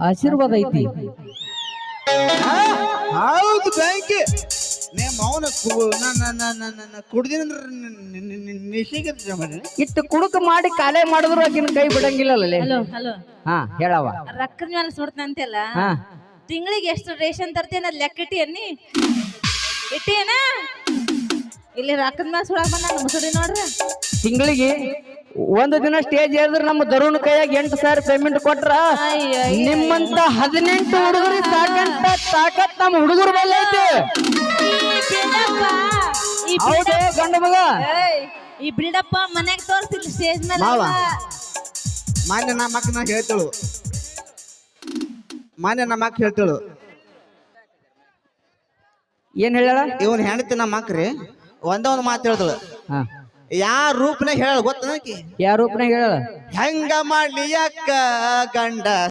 ಆಶೀರ್ವಾದ ಐತಿ. ಹೌದು ಬ್ಯಾಂಕಿ ನೀ ಮೌನ ಕುಡ್ದಿನ ನಿಶಿಗೆ ಮಾಡಿ ಇಟ್ಟು ಕುಡುಕ ಮಾಡಿ ಕಾಲೇ ಮಾಡಿದ್ರು ಆಕಿನ ಕೈ ಬಿಡಂಗಿಲ್ಲಲ್ಲೇ. ಹಲೋ ಹಲೋ ಹಾ ಹೇಳವ. ರೊಕ್ಕದ ಮೇಲೆ ಸುಡ್ತಂತೆಲ್ಲ ಹಾ ತಿಂಗಳಿಗೆ ಎಷ್ಟು ರೇಷನ್ ತರ್ತೀನ ಅದ್ ಲೆಕ್ಕ ಇಟ್ಟಿಯನ್ನಿ ಇಟ್ಟಿಯನ ಇಲ್ಲಿ ರೊಕ್ಕದ ಮೇಲೆ ಸುಡಾಕ ಬಂದ ಮುಸುಡಿ ನೋಡ್ರಿ. ತಿಂಗಳಿಗೆ ಒಂದು ದಿನ ಸ್ಟೇಜ್ ಏರಿದ್ರೆ ನಮ್ಮ ದರುಣ ಕೈಯಾಗ 8,000 ಪೇಮೆಂಟ್ ಕೊಟ್ರ ನಿಮ್ಮಂತ 18 ಹುಡುಗರಿಗೆ ಸಾಕಂತ ತಾಕತ್ ನಮ್ಮ ಹುಡುಗರ ಮೇಲೆ ಐತಿ. ಹೌದು ಗಂಡ ಮಗ. ಈ ಬಿಲ್ಡಪ್ಪ ಮನ್ಯಾಗ ತೋರ್ಸಿಲ್ಲ ಸ್ಟೇಜ್ ಮೇಲೆ. ಮಾನ್ಯ ನಮ್ಮ ಅಕ್ಕ ಹೇಳ್ತಳು ಮಾನ್ಯ ನಮ್ಮ ಅಕ್ಕ ಹೇಳ್ತಳು ಏನ್ ಹೇಳ ಇವನ್ ಹೆಣ್ತಿ ನಮ್ಮ ಅಕ್ರಿ ಒಂದೊಂದು ಮಾತು ಹೇಳ್ತಳು. ಯಾ ರೂಪನಾಗ ಹೇಳ ಗೊತ್ತ ಯಾವ ರೂಪನಾಗ ಹೇಳ ಹೆಂಗ ಮಾಡ್ಲಿ ಅಕ್ಕ ಗಂಡ